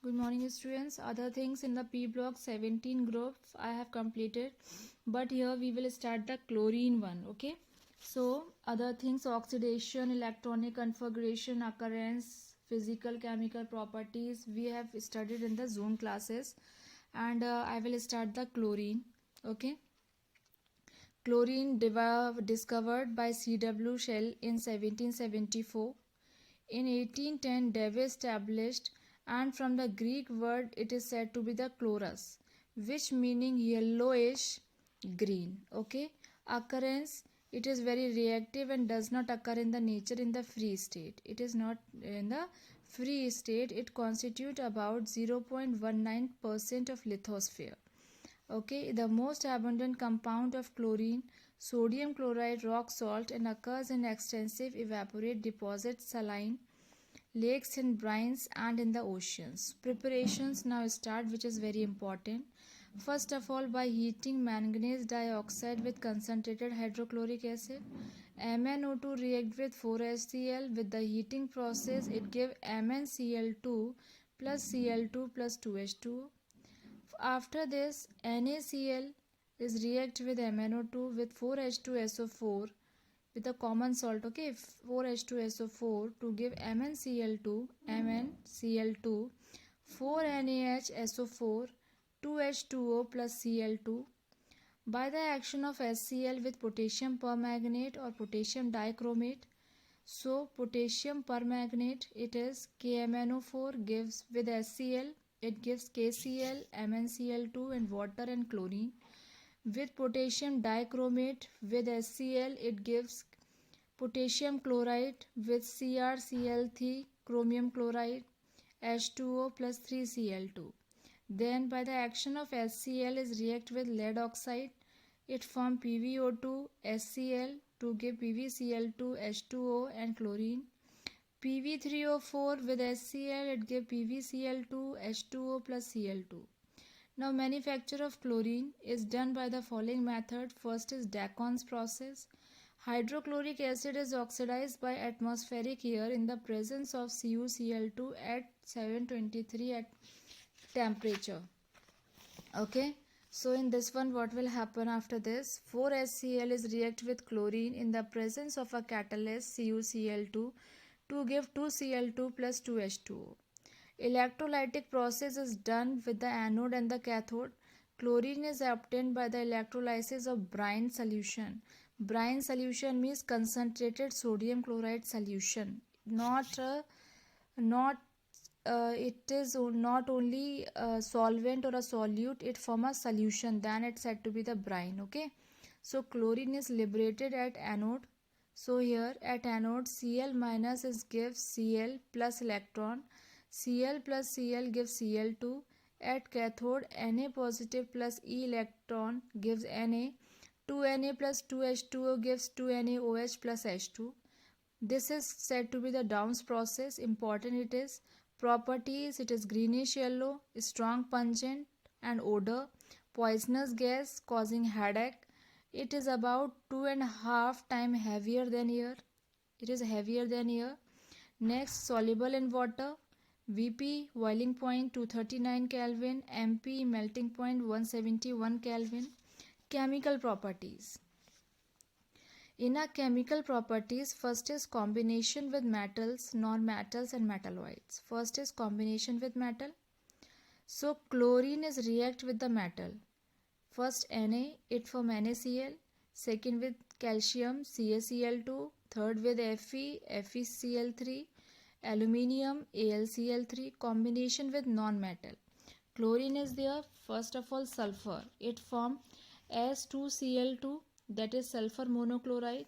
Good morning, students. Other things in the P block 17 group I have completed, but here we will start the chlorine one. Okay. So other things: oxidation, electronic configuration, occurrence, physical chemical properties we have studied in the zone classes, and I will start the chlorine. Okay. Chlorine discovered by C.W. Shell in 1774. In 1810, Davy established, and from the Greek word it is said to be the chloros, which meaning yellowish green. Okay. Occurrence: it is very reactive and does not occur in the nature in the free state. It is not in the free state. It constitutes about 0.19% of lithosphere. Okay, the most abundant compound of chlorine, sodium chloride rock salt, and occurs in extensive evaporate deposits, saline lakes, in brines, and in the oceans. Preparations now start, which is very important. First of all, by heating manganese dioxide with concentrated hydrochloric acid, MnO2 react with 4HCl. With the heating process, it gives MnCl2 plus Cl2 plus 2H2O. After this, NaCl is react with MnO2 with 4H2SO4 with a common salt. Okay, 4H2SO4 to give MnCl2, 4NaHSO4, 2H2O plus Cl2. By the action of HCl with potassium permanganate or potassium dichromate, so potassium permanganate, it is KMnO4, gives with HCl, it gives KCl, MnCl2, and water and chlorine. With potassium dichromate with HCl, it gives potassium chloride with CrCl3, chromium chloride, H2O plus 3Cl2. Then by the action of HCl is react with lead oxide, it form PbO2, HCl to give PbCl2, H2O and chlorine. Pb3O4 with HCl, it give PbCl2, H2O plus Cl2. Now manufacture of chlorine is done by the following method. First is Dacon's process. Hydrochloric acid is oxidized by atmospheric air in the presence of CuCl2 at 723 at temperature. Okay. So in this one, what will happen after this? 4HCl is react with chlorine in the presence of a catalyst CuCl2 to give 2Cl2 plus 2H2O. Electrolytic process is done with the anode and the cathode. Chlorine is obtained by the electrolysis of brine solution. Brine solution means concentrated sodium chloride solution. It is not only a solvent or a solute, it form a solution, then it's said to be the brine. Okay, so chlorine is liberated at anode. So here at anode, Cl minus is gives Cl plus electron, Cl plus Cl gives Cl2. At cathode, Na positive plus E electron gives Na. 2Na plus 2H2O gives 2NaOH plus H2. This is said to be the Downs process. Important it is. Properties: it is greenish yellow, strong pungent and odor, poisonous gas causing headache. It is about 2.5 times heavier than air. It is heavier than air. Next, soluble in water. Vp boiling point 239 Kelvin, Mp melting point 171 Kelvin. Chemical properties. In our chemical properties, first is combination with metals, non-metals and metalloids. First is combination with metal. So chlorine is react with the metal. First Na, it form NaCl. Second with calcium, CaCl2. Third with Fe, FeCl3. Aluminium, AlCl3. Combination with non-metal. Chlorine is there. First of all, sulfur. It form S2Cl2, that is sulfur monochloride.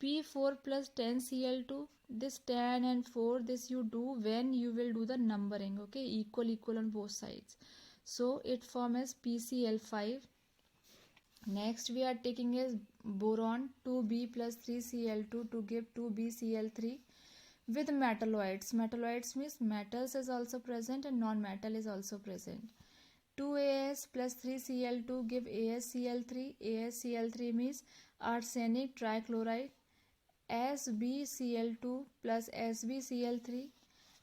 P4 plus 10Cl2. This 10 and 4, this you do when you will do the numbering. Okay, equal on both sides. So it form as PCl5. Next we are taking is boron, 2B plus 3Cl2 to give 2BCl3 with metalloids. Metalloids means metals is also present and non-metal is also present. 2As plus 3Cl2 give AsCl3. AsCl3 means arsenic trichloride. SbCl2 plus SbCl3.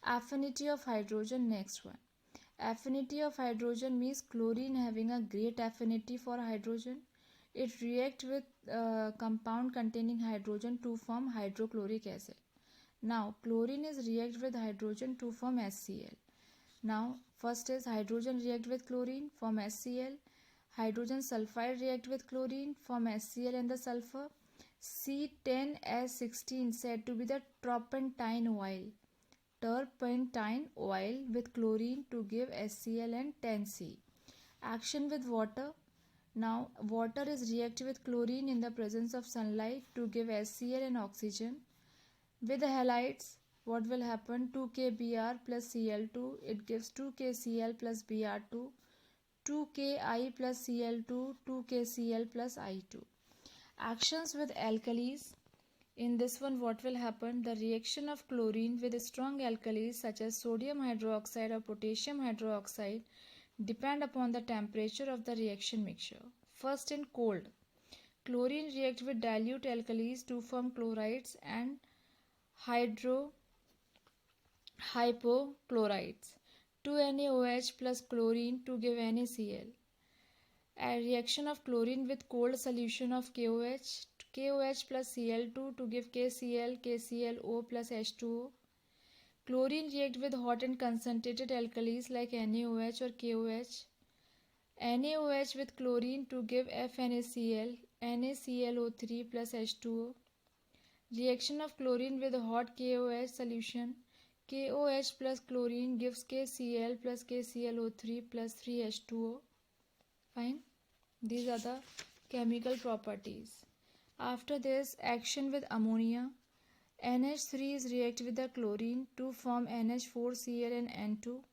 Affinity of hydrogen. Next one. Affinity of hydrogen means chlorine having a great affinity for hydrogen. It reacts with compound containing hydrogen to form hydrochloric acid. Now, chlorine is react with hydrogen to form HCl. Now, first is hydrogen react with chlorine, form HCl. Hydrogen sulfide react with chlorine, form HCl and the sulfur. C10H16 said to be the turpentine oil. Turpentine oil with chlorine to give HCl and 10C. Action with water. Now, water is reacted with chlorine in the presence of sunlight to give HCl and oxygen. With halides, what will happen? 2kBr plus Cl2, it gives 2kCl plus Br2, 2Ki plus Cl2, 2kCl plus I2. Actions with alkalis. In this one, what will happen? The reaction of chlorine with strong alkalis such as sodium hydroxide or potassium hydroxide depend upon the temperature of the reaction mixture. First, in cold, chlorine reacts with dilute alkalis to form chlorides and hypochlorites. 2NaOH plus chlorine to give NaCl. A reaction of chlorine with cold solution of KOH, KOH plus Cl2 to give KCl, KClO plus H2O. Chlorine react with hot and concentrated alkalis like NaOH or KOH. NaOH with chlorine to give FNaCl, NaClO3 plus H2O. Reaction of chlorine with hot KOH solution. KOH plus chlorine gives KCl plus KClO3 plus 3H2O. Fine. These are the chemical properties. After this, action with ammonia. NH3 is react with the chlorine to form NH4Cl and N2.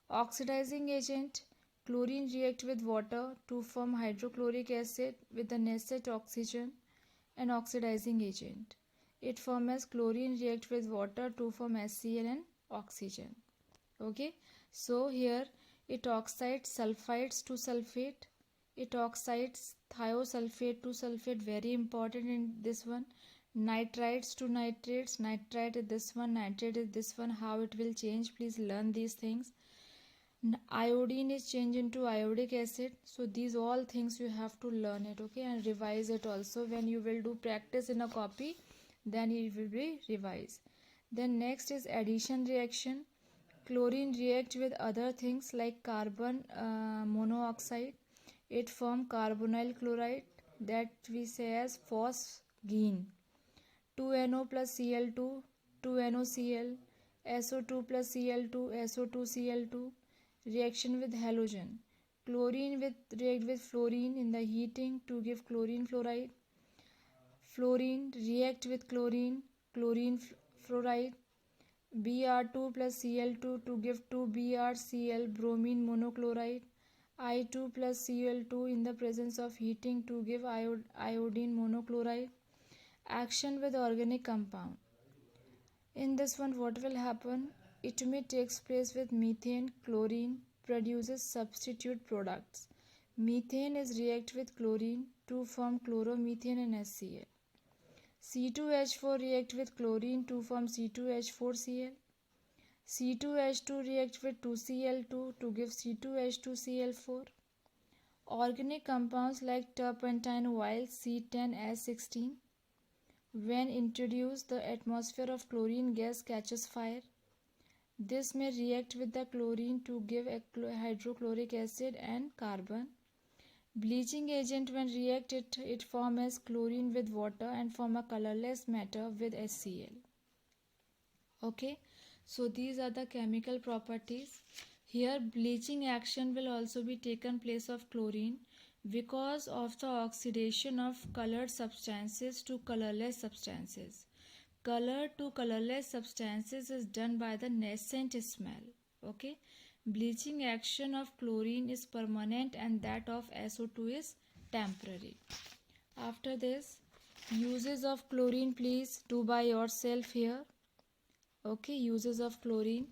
Oxidizing agent. Chlorine react with water to form hydrochloric acid with the nascent oxygen and oxidizing agent. It forms chlorine react with water to form HCl and oxygen. Okay. So here it oxides sulfides to sulfate. It oxides thiosulfate to sulfate. Very important in this one. Nitrites to nitrates. Nitrite is this one. Nitrate is this one. How it will change? Please learn these things. Iodine is changed into iodic acid. So these all things you have to learn it. Okay. And revise it also. When you will do practice in a copy, then it will be revised. Then next is addition reaction. Chlorine react with other things like carbon monoxide. It form carbonyl chloride that we say as phosgene. 2NO plus Cl2, 2NoCl, SO2 plus Cl2, SO2Cl2. Reaction with halogen. Chlorine react with fluorine in the heating to give chlorine fluoride. Fluorine react with chlorine, chlorine fluoride. Br2 plus Cl2 to give 2BrCl bromine monochloride. I2 plus Cl2 in the presence of heating to give iodine monochloride. Action with organic compound. In this one, what will happen? It may takes place with methane. Chlorine produces substitute products. Methane is react with chlorine to form chloromethane and HCl. C2H4 react with chlorine to form C2H4Cl. C2H2 react with 2Cl2 to give C2H2Cl4. Organic compounds like turpentine oil C10H16. When introduced, the atmosphere of chlorine gas catches fire. This may react with the chlorine to give hydrochloric acid and carbon. Bleaching agent, when react, it forms as chlorine with water and form a colorless matter with HCl. Okay, so these are the chemical properties. Here bleaching action will also be taken place of chlorine because of the oxidation of colored substances to colorless substances. Color to colorless substances is done by the nascent smell. Okay. Bleaching action of chlorine is permanent and that of SO2 is temporary. After this, uses of chlorine, please do by yourself here. Okay, uses of chlorine.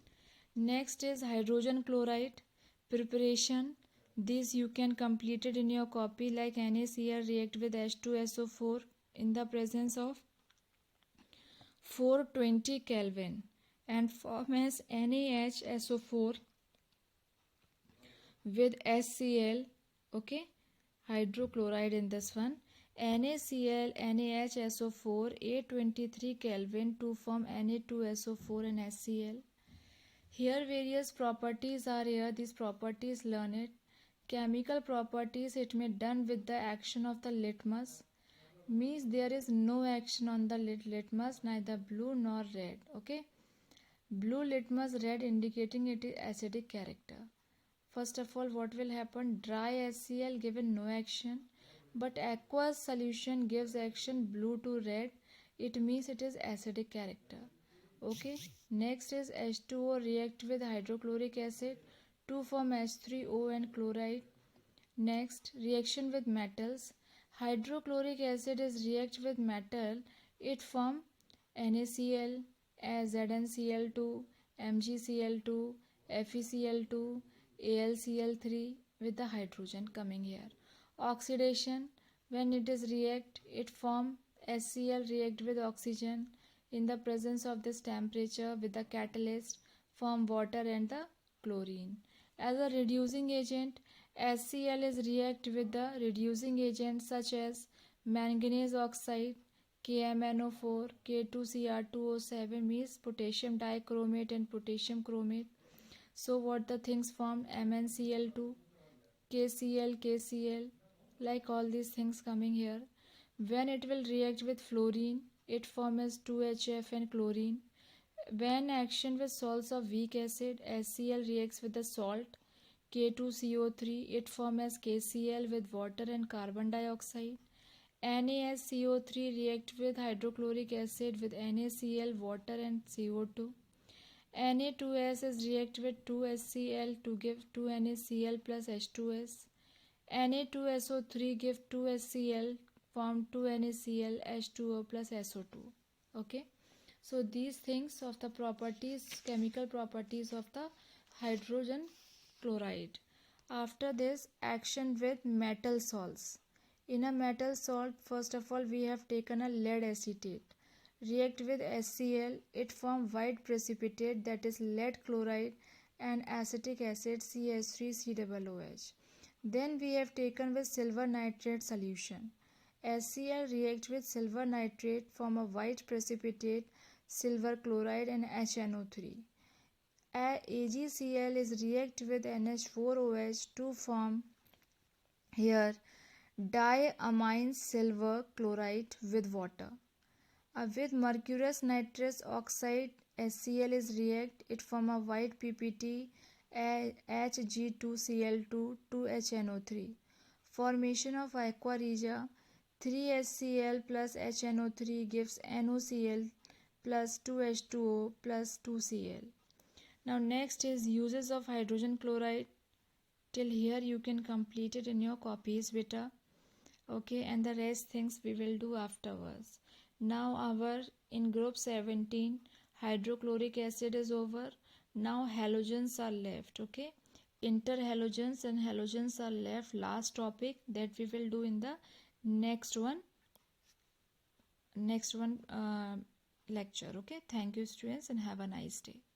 Next is hydrogen chloride preparation. This you can complete it in your copy like NaCl react with H2SO4 in the presence of 420 Kelvin and form as NaHSO4 with HCl, okay, hydrochloride in this one, NaCl, NaHSO4, 823 Kelvin to form Na2SO4 and HCl. Here various properties are here. These properties learn it. Chemical properties, it may done with the action of the litmus. Means there is no action on the litmus, neither blue nor red. Okay. Blue litmus, red indicating it is acidic character. First of all, what will happen? Dry HCl given no action, but aqueous solution gives action blue to red. It means it is acidic character. Okay. Next is H2O react with hydrochloric acid to form H3O and chloride. Next, reaction with metals. Hydrochloric acid is react with metal. It form NaCl, ZnCl2, MgCl2, FeCl2, AlCl3 with the hydrogen coming here. Oxidation, when it is react, it form HCl react with oxygen. In the presence of this temperature with the catalyst, form water and the chlorine. As a reducing agent, HCl is react with the reducing agents such as manganese oxide, KMnO4, K2Cr2O7 means potassium dichromate and potassium chromate. So what the things formed? MnCl2, KCl, like all these things coming here. When it will react with fluorine, it forms 2HF and chlorine. When action with salts of weak acid, HCl reacts with the salt K2CO3, it forms KCl with water and carbon dioxide. NaSCO3 react with hydrochloric acid with NaCl, water and CO2. Na2S is react with 2HCl to give 2NaCl plus H2S. Na2SO3 give 2HCl form 2NaCl H2O plus SO2. Okay. So these things of the properties, chemical properties of the hydrogen chloride. After this, action with metal salts. In a metal salt, first of all, we have taken a lead acetate. React with HCl, it form white precipitate, that is lead chloride and acetic acid CH3COOH. Then we have taken with silver nitrate solution. HCl react with silver nitrate, form a white precipitate, silver chloride and HNO3. AgCl is react with NH4OH to form here diamine silver chloride with water. With mercurous nitrous oxide, HCl is react, it form a white PPT Hg2Cl2 2HNO3. Formation of aqua regia, 3HCl plus HNO3 gives NOCl plus 2H2O plus 2Cl. Now next is uses of hydrogen chloride. Till here you can complete it in your copies, beta. Okay, and the rest things we will do afterwards. Now our in group 17 hydrochloric acid is over. Now halogens are left. Okay, interhalogens and halogens are left. Last topic that we will do in the next one lecture. Okay, thank you students and have a nice day.